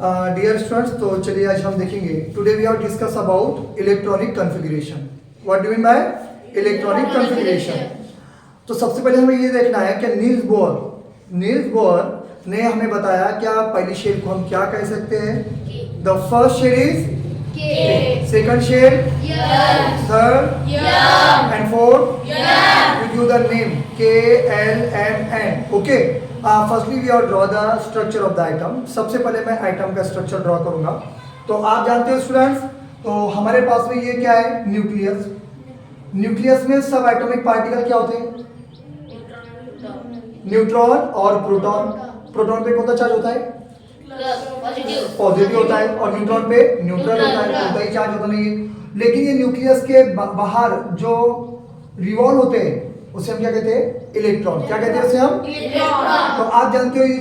Dear students, तो चलिए आज हम देखेंगे today we have discuss about electronic configuration. What do mean by electronic configuration? तो सबसे पहले हमें ये देखना है कि नील्स बोर ने हमें बताया क्या पहली शेल को हम क्या कह सकते हैं। The first shell is second shell, third and fourth we give the name K, L, M, N. Okay. Firstly we have draw the structure of the item. सबसे पहले मैं आइटम का स्ट्रक्चर ड्रॉ करूंगा। तो आप जानते हो स्टूडेंट्स, तो हमारे पास में ये क्या है, न्यूक्लियस। न्यूक्लियस में सब एटॉमिक पार्टिकल क्या होते हैं, न्यूट्रॉन और प्रोटॉन। प्रोटॉन पे कौन सा चार्ज होता है, पॉजिटिव होता है, और न्यूट्रॉन पे न्यूट्रल होता है, उतना ही चार्ज होता नहीं है। लेकिन ये न्यूक्लियस के बाहर जो रिवॉल्व होते हैं उसे हम क्या कहते हैं, इलेक्ट्रॉन। क्या कहते हैं उसे हम, इलेक्ट्रॉन। तो आप जानते हो ये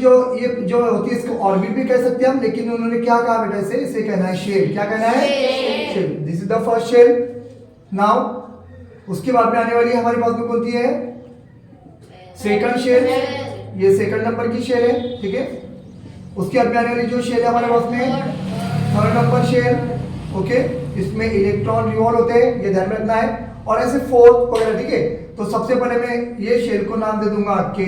जो होती है इसको ऑर्बिट भी कह सकते हैं हम, लेकिन उन्होंने क्या कहा बेटा, इसे कहना है शेल। क्या कहना है, shell. This is the first shell. Now उसके बाद में आने वाली हमारे पास में कौन सी है, सेकंड शेल। ये सेकंड नंबर की शेल है, ठीक है। उसके बाद में आने वाली जो शेल है हमारे पास में, थर्ड नंबर शेल। ओके, इसमें इलेक्ट्रॉन रिवॉल्व होते हैं, ये ध्यान में रखना है। और ऐसे फोर्थ वगैरह, ठीक है। तो सबसे पहले मैं ये शेल को नाम दे दूंगा K.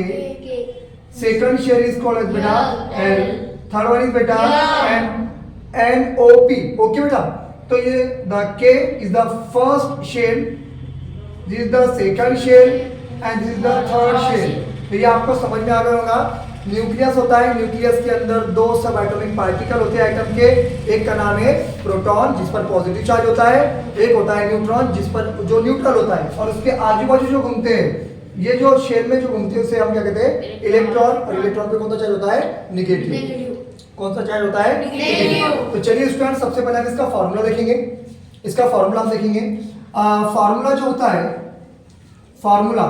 Second shell is called as बेटा एल, थर्ड वन इज बेटा M, N O P. Okay बेटा, तो ये the K is the first shell, this is the second shell and this is the third shell. तो ये आपको समझ में आ गया होगा। न्यूक्लियस होता है, न्यूक्लियस के अंदर दो सब एटॉमिक पार्टिकल होते हैं आइटम के। एक का नाम है प्रोटॉन जिस पर पॉजिटिव चार्ज होता है, एक होता है न्यूट्रॉन जिस पर जो न्यूट्रल होता है। और उसके आजू बाजू जो घूमते हैं, ये जो शेल में जो घूमते हैं उसे हम क्या कहते हैं, इलेक्ट्रॉन। और इलेक्ट्रॉन पे कौन सा चार्ज होता है, नेगेटिव। कौन सा चार्ज होता है, नेगेटिव। तो चलिए स्टूडेंट, सबसे पहले हम इसका फॉर्मूला देखेंगे। इसका फॉर्मूला हम देखेंगे। फॉर्मूला जो होता है, फॉर्मूला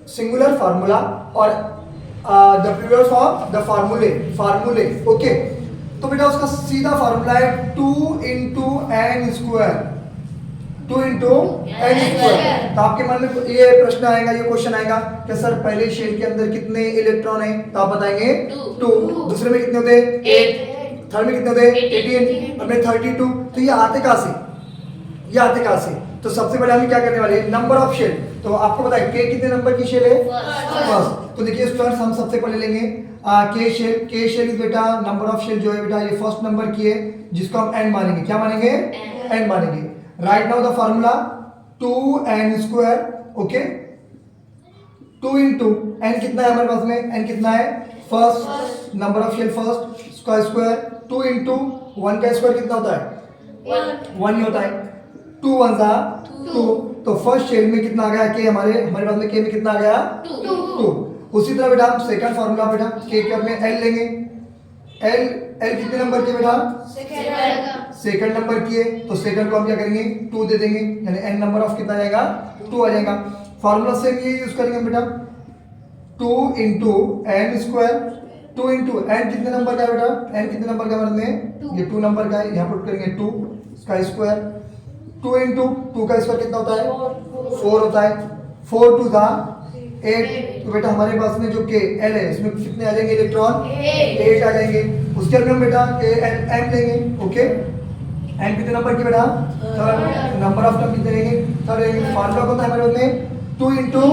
सिंगुलर फॉर्मूला और the plural form the formulae। Okay, तो बेटा उसका सीधा फॉर्मूला है 2 into n square। 2 into n square। तो आपके मन में ये प्रश्न आएगा, ये क्वेश्चन आएगा कि सर पहले शेल के अंदर कितने इलेक्ट्रॉन हैं, तो आप बताएंगे 2। दूसरे में कितने होते हैं, 8। थर्ड में कितने होते हैं, 18। और में 32। तो ये आते कहां से, ये आते कहां से? तो सबसे पहले हम क्या करने वाले हैं, नंबर ऑफ शेल। तो आपको पता है के कितने नंबर की शेल है, फर्स्ट। तो देखिए स्टूडेंट्स, हम सबसे पहले लेंगे के शेल इज बेटा नंबर ऑफ शेल जो है बेटा ये फर्स्ट नंबर की है, जिसको हम n मानेंगे। क्या मानेंगे, n मानेंगे। Right now the formula 2n square. Okay, 2 into n कितना है हमारे पास में, n कितना है, first number of shell first, उसका स्क्वायर। 2 into 1 का स्क्वायर कितना होता है, 1 ही होता है। 2 1 जा 2। तो फर्स्ट शेल में कितना आ गया, के हमारे पास में के में कितना आ गया, 2। उसी तरह बेटा हम सेकंड फार्मूला बेटा के में एल लेंगे। एल कितने नंबर की बेटा, सेकंड नंबर की है। तो सेकंड को हम क्या करेंगे, 2 दे देंगे, यानी एन नंबर ऑफ कितना आ जाएगा, 2 आ जाएगा। फार्मूला से ये यूज करेंगे बेटा 2 into n square. 2 into n कितने नंबर का है बेटा, n कितने नंबर का मतलब में, ये 2 नंबर का है, यहाँ पुट करेंगे 2 इसका स्क्वायर। 2 into 2 का स्क्वायर कितना होता है, 4 होता है। 4 2 जा 8। तो बेटा हमारे पास में जो के एल है इसमें कितने आ जाएंगे इलेक्ट्रॉन, 8 आ जाएंगे। उसके बाद हम बेटा के एम लेंगे। ओके, एम कितने नंबर की बेटा, थर्ड। नंबर ऑफ टर्म कितने लेंगे, थर्ड लेंगे। फार्मूला कौन था हमारे पास में, 2 into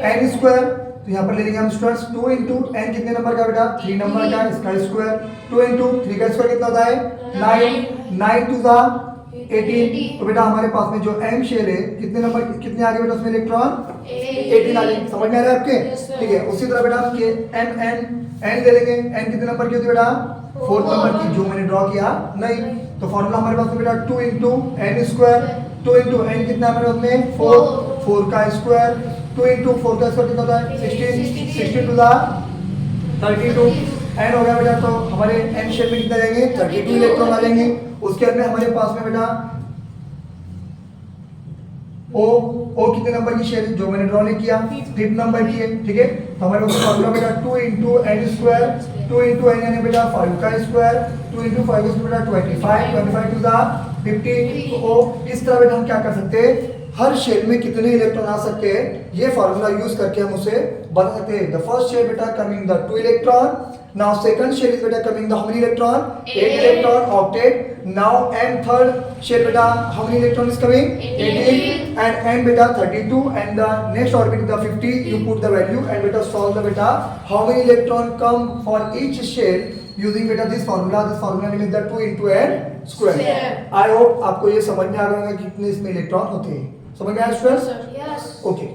n स्क्वायर। तो यहाँ पर ले लेंगे हम स्टूडेंट्स 2 into n कितने नंबर का बेटा, 3 नंबर का, इसका स्क्वायर। 2 into 3 का स्क्वायर कितना होता है, 9। 9 2 जा 18। तो बेटा हमारे पास में जो m शेल है कितने नंबर, कितने आ गए बेटा उसमें इलेक्ट्रॉन, 18 आ गए। समझ में आ रहा है आपके, ठीक है। उसी तरह बेटा हम के n ले लेंगे। n कितने नंबर की होती है बेटा, 4th नंबर की, जो मैंने ड्रॉ किया नहीं। तो फॉर्मूला हमारे पास में बेटा 2 into n square. 2 into n कितना हमारे पास में, 4 का स्क्वायर। 2 into 4 का स्क्वायर कितना होता है, 16। 16 टू द 32 n हो गया बेटा। तो हमारे n शेल में कितना जाएंगे, 32 इलेक्ट्रॉन आ जाएंगे। उसके अंदर हमारे पास में बेटा ओ कितने नंबर की शेल, जो मैंने ड्रॉ नहीं किया, 5th नंबर की है, ठीक है। तो हमारे पास फॉर्मूला बेटा 2 into n square. 2 into n यानी बेटा 5 का स्क्वायर। 2 into 5 is बेटा 25 टू द 50। तो इस तरह बेटा हम क्या कर सकते हैं, हर शेल में कितने इलेक्ट्रॉन आ सकते हैं, ये फॉर्मूला यूज करके हम उसे बता सकते हैं. द फर्स्ट शेल बेटा coming the 2 electron. Now second shell is beta coming the how many electron? 8 electron, octet. Now and third shell beta how many electron is coming? 18 and beta 32 and the next orbit the 50. You put the value and beta solve the beta how many electron come for each shell using beta this formula. This formula name is the 2 into n square. I hope आपको ये समझ में आ गया होगा कि कितने इसमें electron होते हैं. समझ में आया स्टूडेंट्स? Yes. Okay.